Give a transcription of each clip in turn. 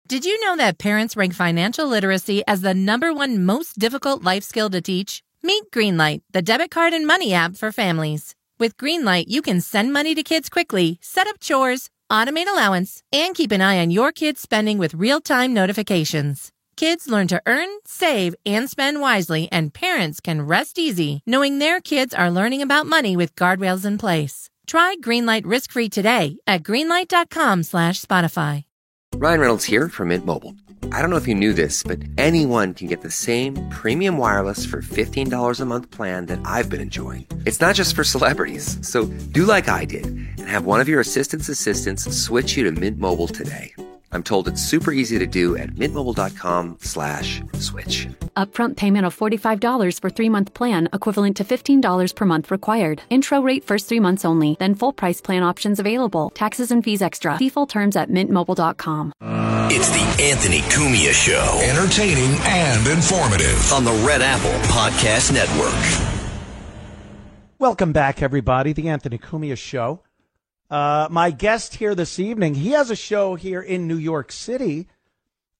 Did you know that parents rank financial literacy as the #1 most difficult life skill to teach? Meet Greenlight, the debit card and money app for families. With Greenlight, you can send money to kids quickly, set up chores, automate allowance, and keep an eye on your kids' spending with real-time notifications. Kids learn to earn, save, and spend wisely, and parents can rest easy knowing their kids are learning about money with guardrails in place. Try Greenlight risk-free today at greenlight.com/Spotify. Ryan Reynolds here from Mint Mobile. I don't know if you knew this, but anyone can get the same premium wireless for $15 a month plan that I've been enjoying. It's not just for celebrities. So do like I did and have one of your assistants switch you to Mint Mobile today. I'm told it's super easy to do at mintmobile.com/switch. Upfront payment of $45 for 3-month plan, equivalent to $15 per month required. Intro rate first 3 months only, then full price plan options available. Taxes and fees extra. See full terms at mintmobile.com. It's the Anthony Cumia Show. Entertaining and informative. On the Red Apple Podcast Network. Welcome back, everybody. The Anthony Cumia Show. My guest here this evening, he has a show here in New York City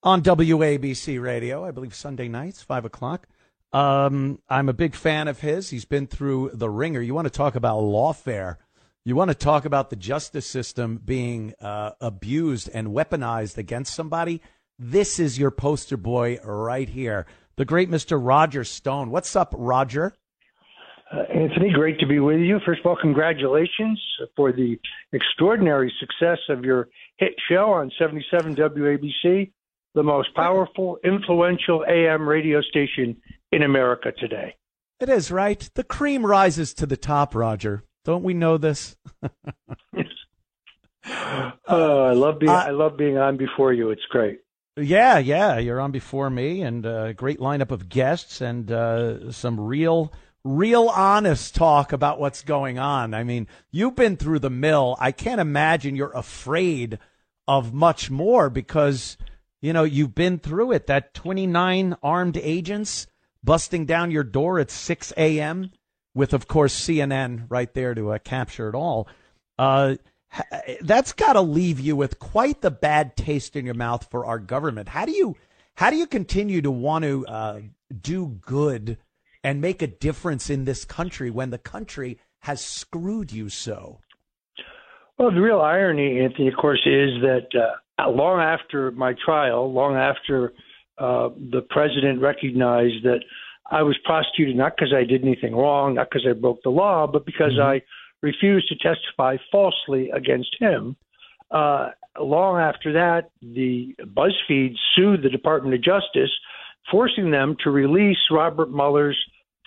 on WABC Radio, I believe Sunday nights, 5 o'clock. I'm a big fan of his. He's been through the ringer. You want to talk about lawfare. You want to talk about the justice system being abused and weaponized against somebody. This is your poster boy right here, the great Mr. Roger Stone. What's up, Roger? Anthony, great to be with you. First of all, congratulations for the extraordinary success of your hit show on 77 WABC, the most powerful, influential AM radio station in America today. It is, right? The cream rises to the top, Roger. Don't we know this? I love being on before you. It's great. Yeah, you're on before me, and a great lineup of guests and some real honest talk about what's going on. I mean, you've been through the mill. I can't imagine you're afraid of much more because, you know, you've been through it. That 29 armed agents busting down your door at 6 a.m. with, of course, CNN right there to capture it all. That's got to leave you with quite the bad taste in your mouth for our government. How do you continue to want to do good and make a difference in this country when the country has screwed you so? Well, the real irony, Anthony, of course, is that long after my trial, long after the president recognized that I was prosecuted not because I did anything wrong, not because I broke the law, but because I refused to testify falsely against him. Long after that, the BuzzFeed sued the Department of Justice, forcing them to release Robert Mueller's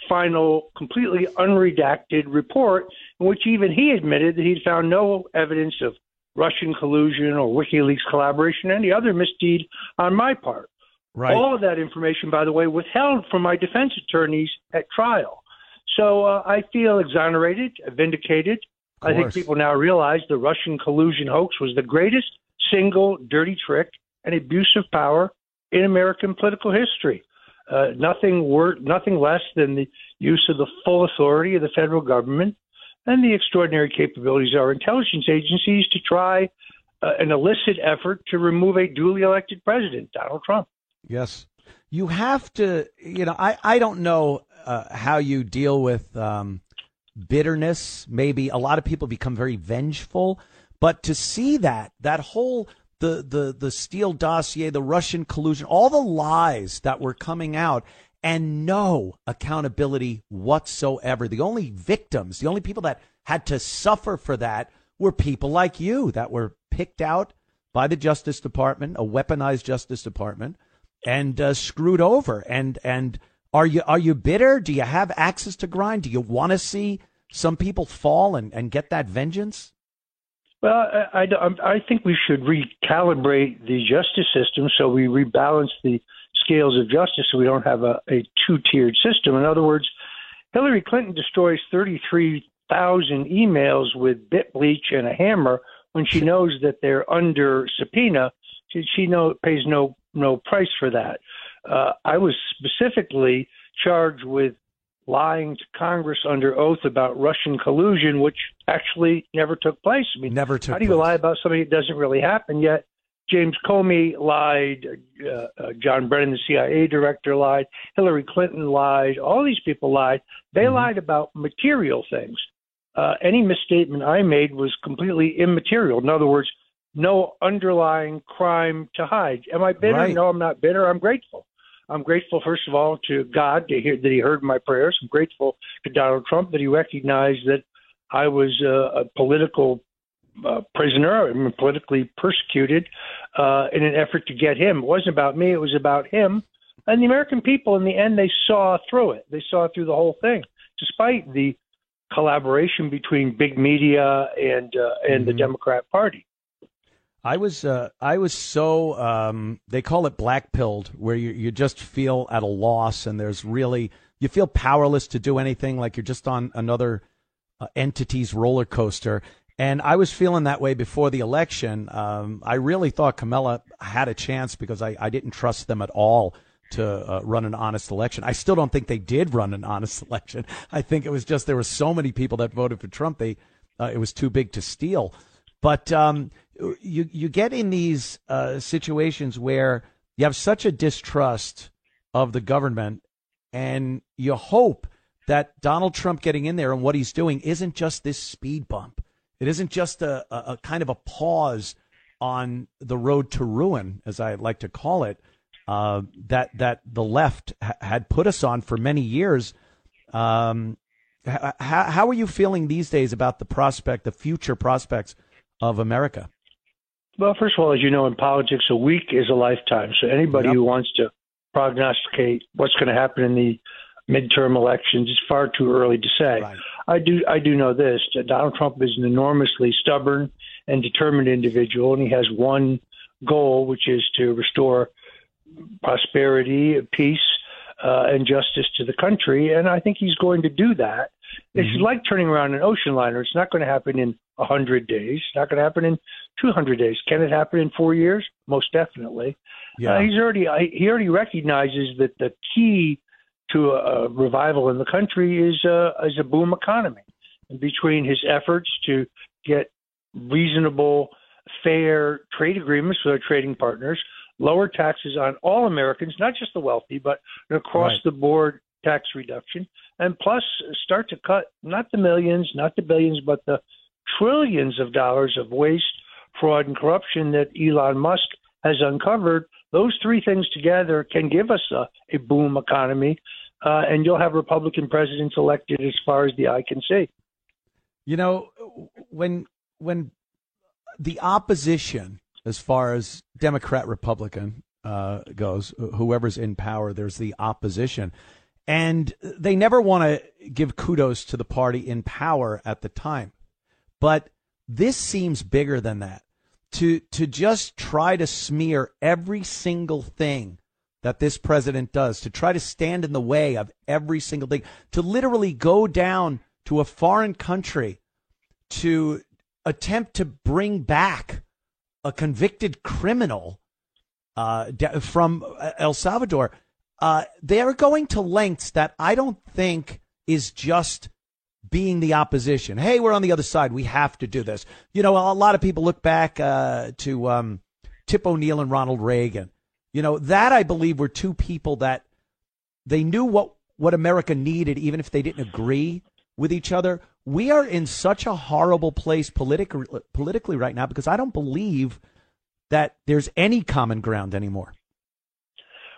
final, completely unredacted report, in which even he admitted that he'd found no evidence of Russian collusion or WikiLeaks collaboration, or any other misdeed on my part. Right. All of that information, by the way, withheld from my defense attorneys at trial. So I feel exonerated, vindicated. I think people now realize the Russian collusion hoax was the greatest single dirty trick and abuse of power in American political history. Nothing less than the use of the full authority of the federal government and the extraordinary capabilities of our intelligence agencies to try an illicit effort to remove a duly elected president, Donald Trump. Yes. You have to, I don't know how you deal with bitterness. Maybe a lot of people become very vengeful, but to see that whole the Steele dossier, the Russian collusion, all the lies that were coming out and no accountability whatsoever. The only victims, the only people that had to suffer for that were people like you that were picked out by the Justice Department, a weaponized Justice Department, and screwed over. And are you bitter? Do you have access to grind? Do you want to see some people fall and get that vengeance? Well, I think we should recalibrate the justice system so we rebalance the scales of justice so we don't have a two-tiered system. In other words, Hillary Clinton destroys 33,000 emails with bit bleach and a hammer when she knows that they're under subpoena. She pays no price for that. I was specifically charged with lying to Congress under oath about Russian collusion, which actually never took place. I mean, never took how do you place. lie about something that doesn't really happen? Yet James Comey lied. John Brennan, the CIA director, lied. Hillary Clinton lied. All these people lied. They lied about material things. Any misstatement I made was completely immaterial. In other words, no underlying crime to hide. Am I bitter? Right. No, I'm not bitter. I'm grateful. I'm grateful, first of all, to God that he heard my prayers. I'm grateful to Donald Trump that he recognized that I was a political prisoner and politically persecuted in an effort to get him. It wasn't about me. It was about him. And the American people, in the end, they saw through it. They saw through the whole thing, despite the collaboration between big media and the Democrat Party. I was so they call it black-pilled, where you just feel at a loss, and you feel powerless to do anything, like you're just on another entity's roller coaster. And I was feeling that way before the election. I really thought Kamala had a chance because I didn't trust them at all to run an honest election. I still don't think they did run an honest election. I think it was just there were so many people that voted for Trump, it was too big to steal. But you get in these situations where you have such a distrust of the government, and you hope that Donald Trump getting in there and what he's doing isn't just this speed bump. It isn't just a kind of a pause on the road to ruin, as I like to call it, that the left had put us on for many years. How are you feeling these days about the future prospects of America? Well, first of all, as you know, in politics, a week is a lifetime. So anybody who wants to prognosticate what's going to happen in the midterm elections, it's far too early to say. Right. I do know this. Donald Trump is an enormously stubborn and determined individual, and he has one goal, which is to restore prosperity, peace, and justice to the country. And I think he's going to do that. It's like turning around an ocean liner. It's not going to happen in 100 days. It's not going to happen in 200 days. Can it happen in 4 years? Most definitely. Yeah. He already recognizes that the key to a revival in the country is a boom economy. And between his efforts to get reasonable, fair trade agreements with our trading partners, lower taxes on all Americans, not just the wealthy, but across the board tax reduction, and plus start to cut not the millions, not the billions, but the trillions of dollars of waste, fraud, and corruption that Elon Musk has uncovered. Those three things together can give us a boom economy, and you'll have Republican presidents elected as far as the eye can see. You know, when the opposition, as far as Democrat, Republican goes, whoever's in power, there's the opposition. And they never want to give kudos to the party in power at the time. But this seems bigger than that. To just try to smear every single thing that this president does, to try to stand in the way of every single thing, to literally go down to a foreign country to attempt to bring back a convicted criminal from El Salvador. They are going to lengths that I don't think is just being the opposition. Hey, we're on the other side. We have to do this. You know, a lot of people look back to Tip O'Neill and Ronald Reagan. You know, that I believe were two people that they knew what America needed, even if they didn't agree with each other. We are in such a horrible place politically right now because I don't believe that there's any common ground anymore.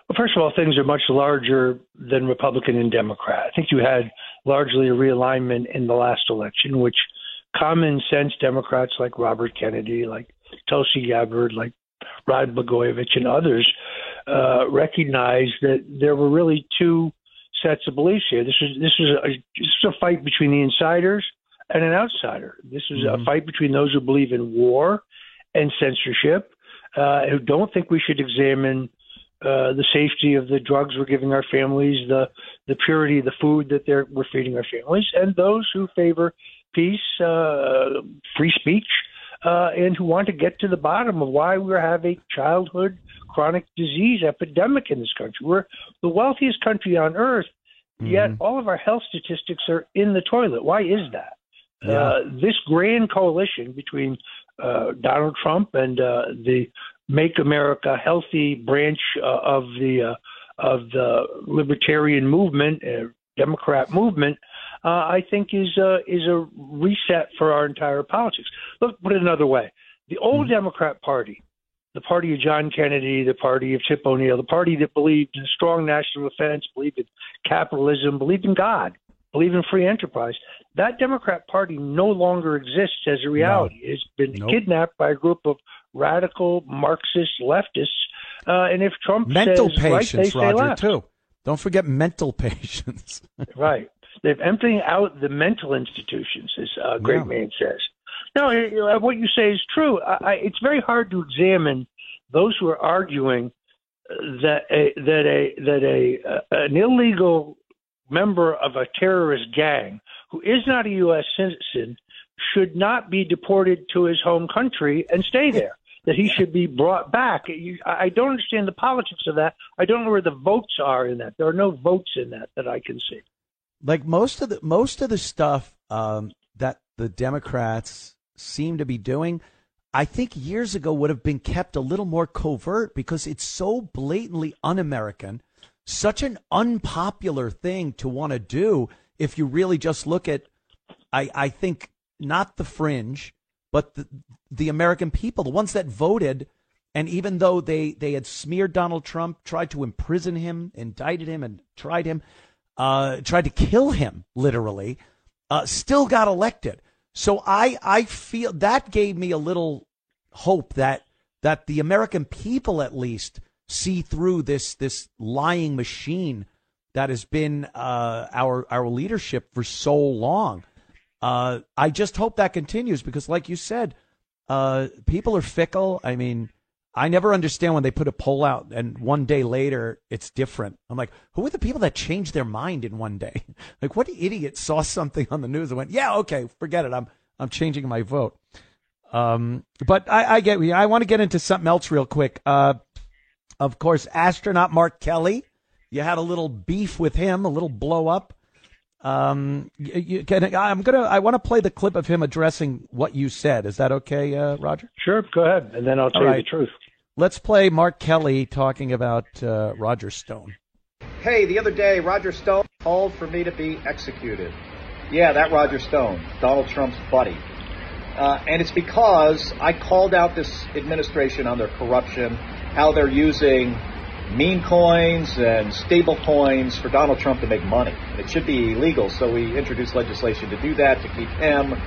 Well, first of all, things are much larger than Republican and Democrat. I think you had largely a realignment in the last election, which common sense Democrats like Robert Kennedy, like Tulsi Gabbard, like Rod Blagojevich and others recognized that there were really two sets of beliefs here. This was a fight between the insiders and an outsider. This was a fight between those who believe in war and censorship, who don't think we should examine the safety of the drugs we're giving our families, the purity of the food that we're feeding our families, and those who favor peace, free speech, and who want to get to the bottom of why we have a childhood chronic disease epidemic in this country. We're the wealthiest country on earth, yet all of our health statistics are in the toilet. Why is that? Yeah. This grand coalition between Donald Trump and the Make America Healthy branch of the libertarian movement, Democrat movement, I think is a reset for our entire politics. Look, put it another way: the old Democrat Party, the party of John Kennedy, the party of Tip O'Neill, the party that believed in strong national defense, believed in capitalism, believed in God, believed in free enterprise. That Democrat Party no longer exists as a reality. No. It's been kidnapped by a group of radical Marxist leftists. And if Trump mental says patience, right, they say Roger, left. too. Don't forget mental patience. Right. They're emptying out the mental institutions, as a great man says. No, what you say is true. It's very hard to examine those who are arguing that an illegal member of a terrorist gang who is not a U.S. citizen should not be deported to his home country and stay there, that he should be brought back. I don't understand the politics of that. I don't know where the votes are in that. There are no votes in that I can see. Like most of the stuff that the Democrats seem to be doing, I think years ago would have been kept a little more covert because it's so blatantly un-American, such an unpopular thing to want to do. If you really just look at, I think not the fringe, but the American people, the ones that voted. And even though they had smeared Donald Trump, tried to imprison him, indicted him, and tried to kill him, literally, still got elected. So I feel that gave me a little hope that the American people at least see through this lying machine that has been our leadership for so long. I just hope that continues because, like you said, people are fickle. I mean, I never understand when they put a poll out and one day later it's different. I'm like, who are the people that change their mind in one day? Like, what idiot saw something on the news and went, yeah, okay, forget it. I'm changing my vote. But I get you. I want to get into something else real quick. Of course, astronaut Mark Kelly. You had a little beef with him, a little blow up. I want to play the clip of him addressing what you said. Is that okay, Roger? Sure, go ahead, and then I'll tell you the truth. Let's play Mark Kelly talking about Roger Stone. Hey, the other day, Roger Stone called for me to be executed. Yeah, that Roger Stone, Donald Trump's buddy. And it's because I called out this administration on their corruption, how they're using meme coins and stable coins for Donald Trump to make money. And it should be illegal, so we introduced legislation to do that, to keep him,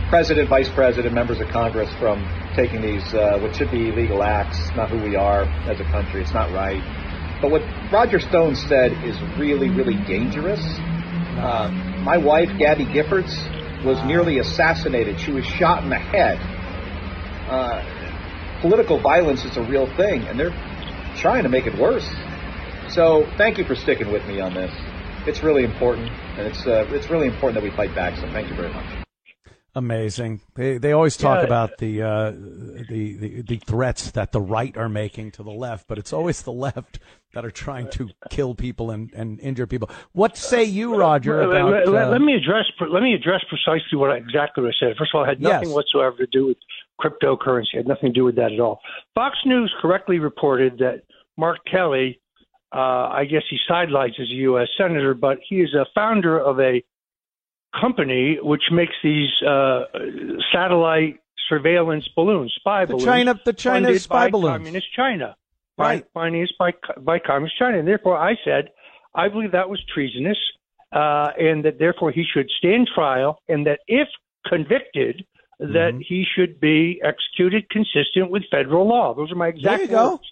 President, Vice President, members of Congress from taking these, what should be illegal acts, not who we are as a country. It's not right. But what Roger Stone said is really, really dangerous. My wife, Gabby Giffords, was nearly assassinated. She was shot in the head. Political violence is a real thing, and they're trying to make it worse. So thank you for sticking with me on this. It's really important, and it's really important that we fight back. So thank you very much. Amazing. They always talk about the threats that the right are making to the left, but it's always the left that are trying to kill people and injure people. What say you, Roger? About, let me address precisely exactly what I said. First of all, it had nothing whatsoever to do with cryptocurrency. It had nothing to do with that at all. Fox News correctly reported that Mark Kelly, I guess he sidelights as a U.S. senator, but he is a founder of a company which makes these satellite surveillance balloons, spy balloons. The China spy balloons. Communist China. Right. Financed by Communist China. And therefore, I said, I believe that was treasonous, and that therefore he should stand trial, and that if convicted, that he should be executed consistent with federal law. Those are my exact words.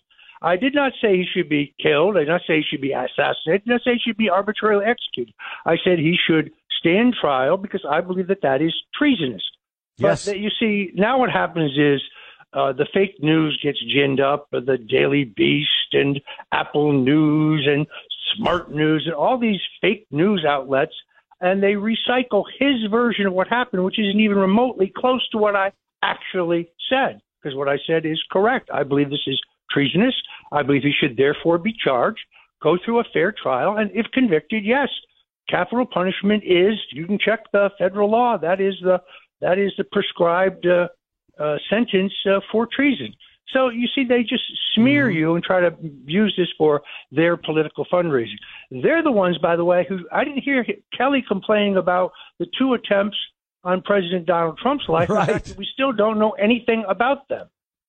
I did not say he should be killed. I did not say he should be assassinated. I did not say he should be arbitrarily executed. I said he should stand trial because I believe that is treasonous. Yes. But you see, now what happens is the fake news gets ginned up, the Daily Beast and Apple News and Smart News and all these fake news outlets, and they recycle his version of what happened, which isn't even remotely close to what I actually said, because what I said is correct. I believe this is treasonous. I believe he should therefore be charged, go through a fair trial, and if convicted, yes, capital punishment is, you can check the federal law, that is the prescribed sentence for treason. So you see, they just smear you and try to use this for their political fundraising. They're the ones, by the way, who I didn't hear Kelly complaining about the 2 attempts on President Donald Trump's life. Right. In fact, we still don't know anything about them.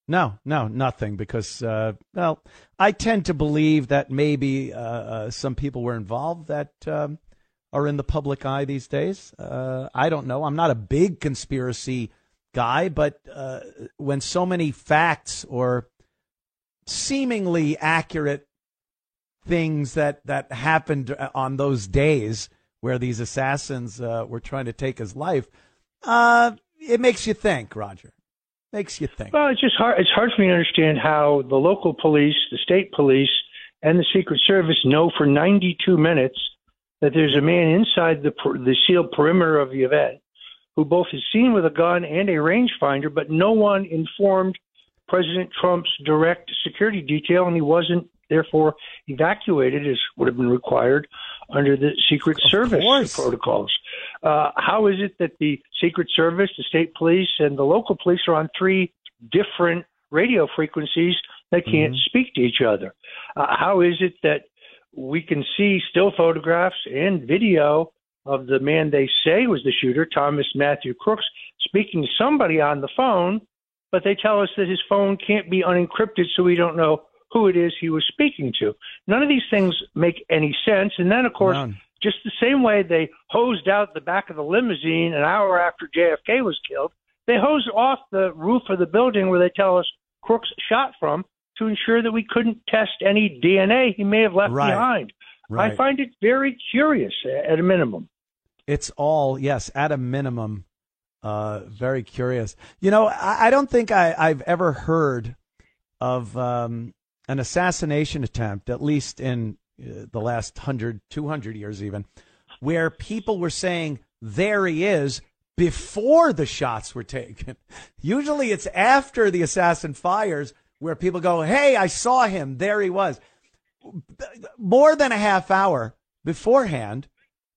No, nothing, because, well, I tend to believe that maybe some people were involved that are in the public eye these days. I don't know. I'm not a big conspiracy guy, but when so many facts or seemingly accurate things that happened on those days where these assassins were trying to take his life, it makes you think, Roger. Makes you think. Well, it's just hard. It's hard for me to understand how the local police, the state police, and the Secret Service know for 92 minutes that there's a man inside the sealed perimeter of the event who both is seen with a gun and a rangefinder, but no one informed President Trump's direct security detail, and he wasn't therefore evacuated as would have been required under the Secret Service protocols. How is it that the Secret Service, the state police, and the local police are on 3 different radio frequencies that can't speak to each other? How is it that we can see still photographs and video of the man they say was the shooter, Thomas Matthew Crooks, speaking to somebody on the phone, but they tell us that his phone can't be unencrypted, so we don't know who it is he was speaking to? None of these things make any sense. And then, of course, just the same way they hosed out the back of the limousine an hour after JFK was killed, they hosed off the roof of the building where they tell us Crooks shot from to ensure that we couldn't test any DNA he may have left behind. Right. I find it very curious at a minimum. It's all, yes, at a minimum, very curious. You know, I don't think I've ever heard of an assassination attempt, at least in the last 100, 200 years even, where people were saying, there he is, before the shots were taken. Usually it's after the assassin fires where people go, hey, I saw him, there he was. More than a half hour beforehand,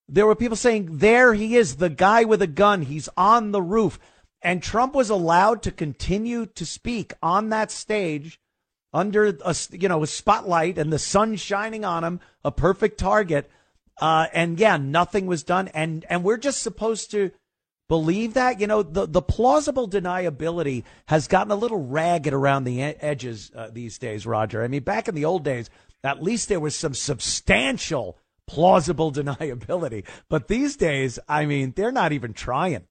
there were people saying, there he is, the guy with a gun, he's on the roof. And Trump was allowed to continue to speak on that stage under a spotlight and the sun shining on him, a perfect target. And yeah, nothing was done. And we're just supposed to believe that. You know, the plausible deniability has gotten a little ragged around the edges these days, Roger. I mean, back in the old days, at least there was some substantial plausible deniability. But these days, I mean, they're not even trying.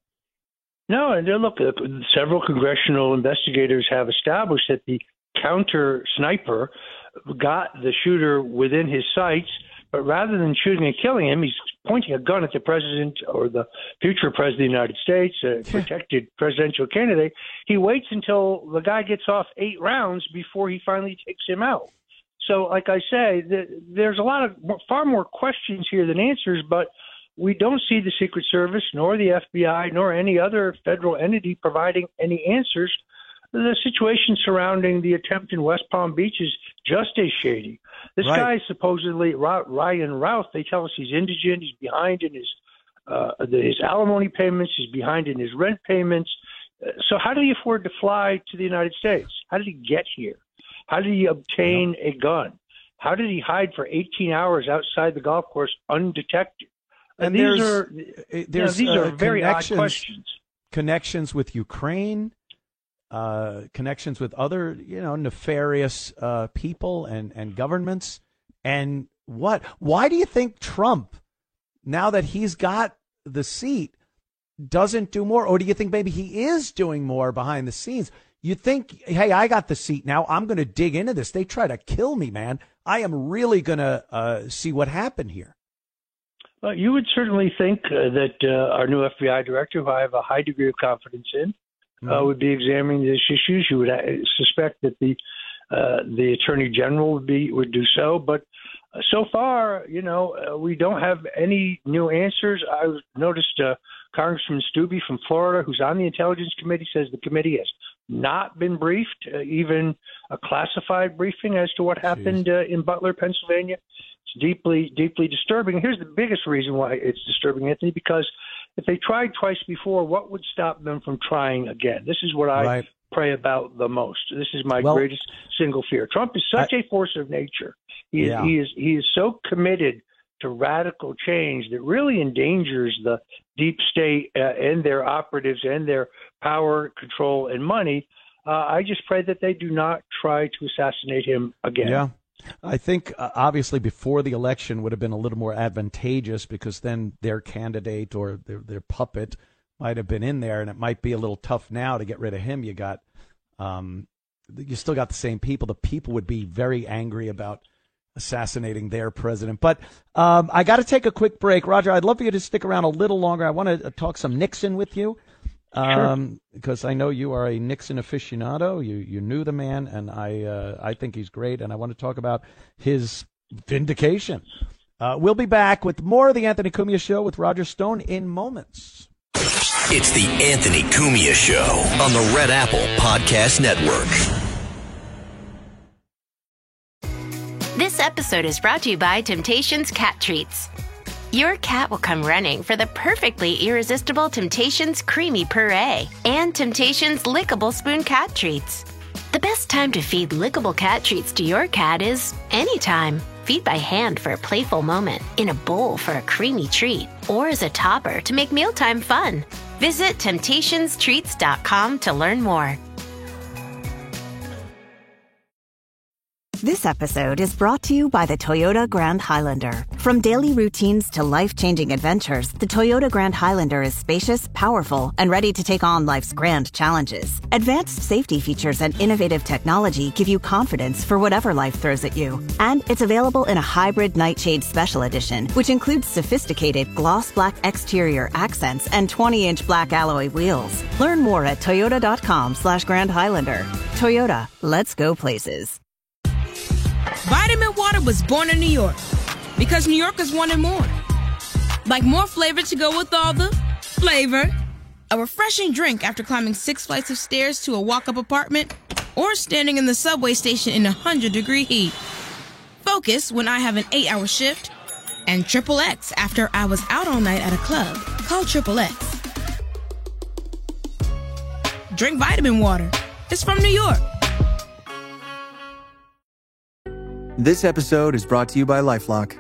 No, and look, several congressional investigators have established that the counter sniper got the shooter within his sights, but rather than shooting and killing him, he's pointing a gun at the president or the future president of the United States, a protected presidential candidate. He waits until the guy gets off 8 rounds before he finally takes him out. So, like I say, there's far more questions here than answers, but we don't see the Secret Service, nor the FBI, nor any other federal entity providing any answers. The situation surrounding the attempt in West Palm Beach is just as shady. This guy is supposedly Ryan Routh. They tell us he's indigent. He's behind in his alimony payments. He's behind in his rent payments. So how did he afford to fly to the United States? How did he get here? How did he obtain a gun? How did he hide for 18 hours outside the golf course undetected? And these are very odd questions. Connections with Ukraine, connections with other, nefarious people and governments. And why do you think Trump, now that he's got the seat, doesn't do more? Or do you think maybe he is doing more behind the scenes? You think, hey, I got the seat now, I'm going to dig into this. They try to kill me, man. I am really going to see what happened here. Well, you would certainly think that our new FBI director, who I have a high degree of confidence in, would be examining these issues. You would suspect that the Attorney General would do so. But so far, we don't have any new answers. I noticed Congressman Stubbe from Florida, who's on the Intelligence Committee, says the committee has not been briefed, even a classified briefing as to what happened in Butler, Pennsylvania. It's deeply, deeply disturbing. Here's the biggest reason why it's disturbing, Anthony, because if they tried twice before, what would stop them from trying again? This is what I pray about the most. This is my greatest single fear. Trump is such a force of nature. He is so committed to radical change that really endangers the deep state and their operatives and their power, control, and money. I just pray that they do not try to assassinate him again. Yeah. I think obviously before the election would have been a little more advantageous because then their candidate or their puppet might have been in there, and it might be a little tough now to get rid of him. You still got the same people. The people would be very angry about assassinating their president. But I got to take a quick break. Roger, I'd love for you to stick around a little longer. I want to talk some Nixon with you. Because I know you are a Nixon aficionado. You knew the man, and I think he's great, and I want to talk about his vindication. We'll be back with more of the Anthony Cumia Show with Roger Stone in moments. It's the Anthony Cumia Show on the Red Apple Podcast Network. This episode is brought to you by Temptations Cat Treats. Your cat will come running for the perfectly irresistible Temptations Creamy Puree and Temptations Lickable Spoon Cat Treats. The best time to feed lickable cat treats to your cat is anytime. Feed by hand for a playful moment, in a bowl for a creamy treat, or as a topper to make mealtime fun. Visit TemptationsTreats.com to learn more. This episode is brought to you by the Toyota Grand Highlander. From daily routines to life-changing adventures, the Toyota Grand Highlander is spacious, powerful, and ready to take on life's grand challenges. Advanced safety features and innovative technology give you confidence for whatever life throws at you. And it's available in a hybrid Nightshade Special Edition, which includes sophisticated gloss black exterior accents and 20-inch black alloy wheels. Learn more at toyota.com/Grand Highlander. Toyota, let's go places. Vitamin Water was born in New York because New Yorkers wanted more. Like more flavor to go with all the flavor. A refreshing drink after climbing 6 flights of stairs to a walk-up apartment or standing in the subway station in 100-degree heat. Focus when I have an 8-hour shift. And Triple X after I was out all night at a club. Call Triple X. Drink Vitamin Water. It's from New York. This episode is brought to you by LifeLock.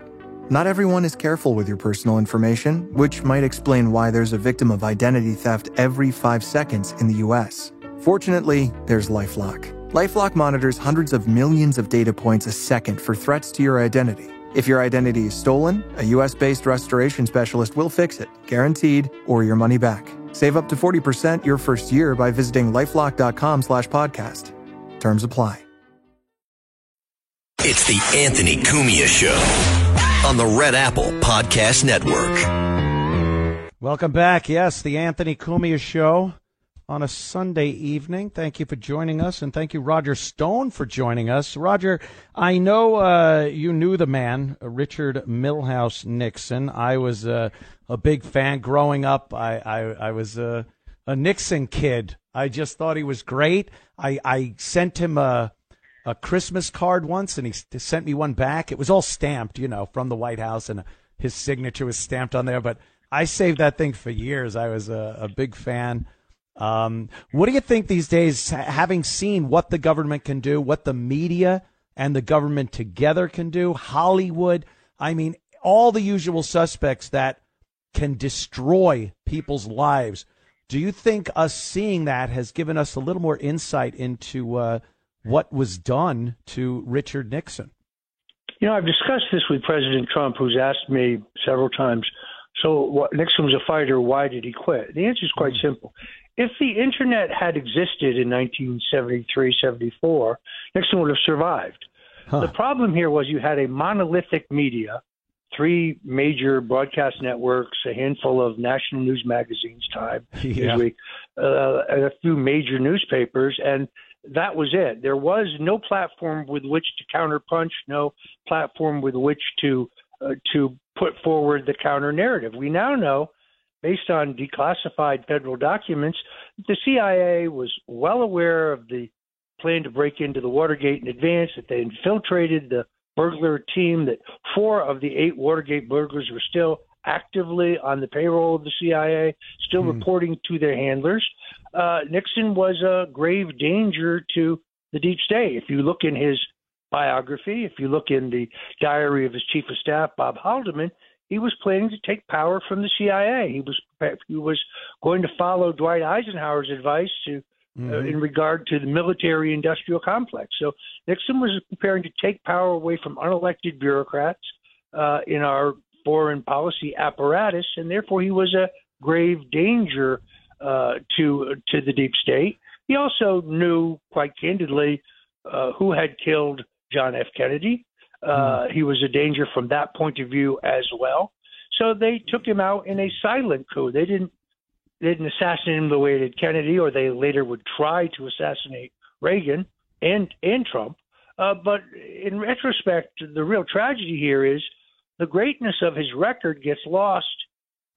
Not everyone is careful with your personal information, which might explain why there's a victim of identity theft every 5 seconds in the U.S. Fortunately, there's LifeLock. LifeLock monitors hundreds of millions of data points a second for threats to your identity. If your identity is stolen, a U.S.-based restoration specialist will fix it, guaranteed, or your money back. Save up to 40% your first year by visiting LifeLock.com/podcast. Terms apply. It's the Anthony Cumia Show on the Red Apple Podcast Network. Welcome back. Yes, the Anthony Cumia Show on a Sunday evening. Thank you for joining us, and thank you, Roger Stone, for joining us. Roger, I know you knew the man, Richard Milhous Nixon. I was a big fan growing up. I was a Nixon kid. I just thought he was great. I sent him a Christmas card once, and he sent me one back. It was all stamped, from the White House, and his signature was stamped on there. But I saved that thing for years. I was a big fan. What do you think these days, having seen what the government can do, what the media and the government together can do, Hollywood, I mean, all the usual suspects that can destroy people's lives. Do you think us seeing that has given us a little more insight into what was done to Richard Nixon? I've discussed this with President Trump, who's asked me several times, so Nixon was a fighter, why did he quit? The answer is quite simple. If the Internet had existed in 1973, 74, Nixon would have survived. The problem here was you had a monolithic media, 3 major broadcast networks, a handful of national news magazines, Time, Newsweek, and a few major newspapers, and that was it. There was no platform with which to counterpunch, no platform with which to put forward the counter narrative. We now know, based on declassified federal documents, the CIA was well aware of the plan to break into the Watergate in advance, that they infiltrated the burglar team, that 4 of the 8 Watergate burglars were still actively on the payroll of the CIA, still reporting to their handlers. Nixon was a grave danger to the deep state. If you look in his biography, if you look in the diary of his chief of staff, Bob Haldeman, he was planning to take power from the CIA. He was going to follow Dwight Eisenhower's advice to in regard to the military-industrial complex. So Nixon was preparing to take power away from unelected bureaucrats in our foreign policy apparatus, and therefore he was a grave danger to the deep state. He also knew, quite candidly, who had killed John F. Kennedy. He was a danger from that point of view as well. So they took him out in a silent coup. They didn't assassinate him the way they did Kennedy, or they later would try to assassinate Reagan and Trump. But in retrospect, the real tragedy here is the greatness of his record gets lost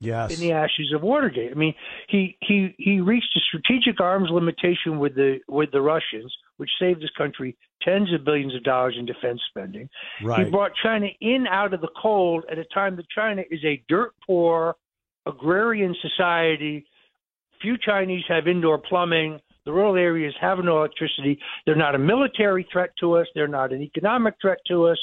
in the ashes of Watergate. I mean, he reached a strategic arms limitation with the Russians, which saved his country tens of billions of dollars in defense spending. Right. He brought China in out of the cold at a time that China is a dirt-poor, agrarian society. Few Chinese have indoor plumbing. The rural areas have no electricity. They're not a military threat to us. They're not an economic threat to us.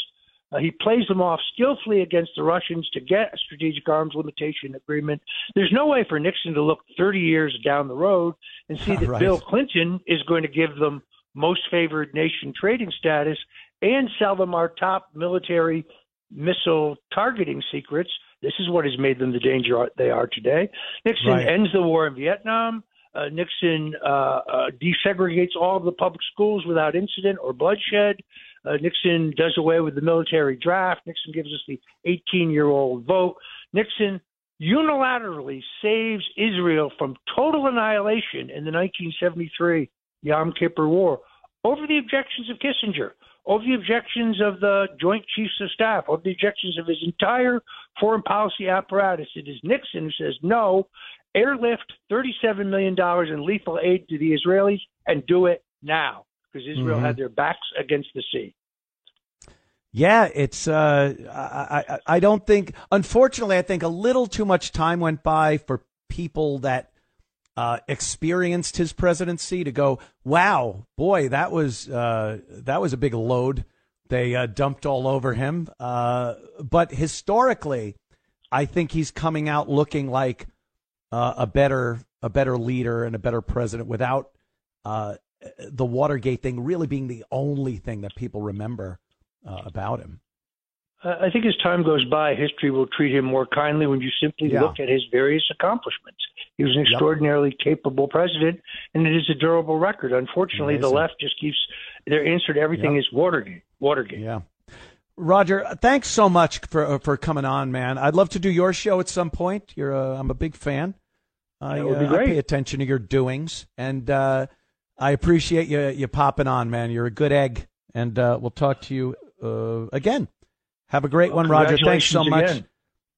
He plays them off skillfully against the Russians to get a strategic arms limitation agreement. There's no way for Nixon to look 30 years down the road and see that Bill Clinton is going to give them most favored nation trading status and sell them our top military missile targeting secrets. This is what has made them the danger they are today. Nixon ends the war in Vietnam. Nixon desegregates all of the public schools without incident or bloodshed. Nixon does away with the military draft. Nixon gives us the 18-year-old vote. Nixon unilaterally saves Israel from total annihilation in the 1973 Yom Kippur War over the objections of Kissinger, over the objections of the Joint Chiefs of Staff, over the objections of his entire foreign policy apparatus. It is Nixon who says, no, airlift $37 million in lethal aid to the Israelis and do it now, because Israel had their backs against the sea. Yeah, it's I don't think, unfortunately, I think a little too much time went by for people that experienced his presidency to go, wow, boy, that was a big load they dumped all over him. But historically, I think he's coming out looking like a better leader and a better president without the Watergate thing really being the only thing that people remember about him. I think as time goes by, history will treat him more kindly when you simply look at his various accomplishments. He was an extraordinarily capable president, and it is a durable record. Unfortunately, the left just keeps their answer to everything is Watergate. Watergate. Yeah. Roger, thanks so much for coming on, man. I'd love to do your show at some point. I'm a big fan. That would be great. I pay attention to your doings, and I appreciate you popping on, man. You're a good egg, and we'll talk to you again. Have a great one, Roger. Thanks so much. Again.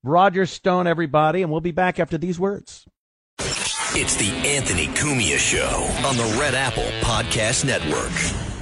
Roger Stone, everybody, and we'll be back after these words. It's the Anthony Cumia Show on the Red Apple Podcast Network.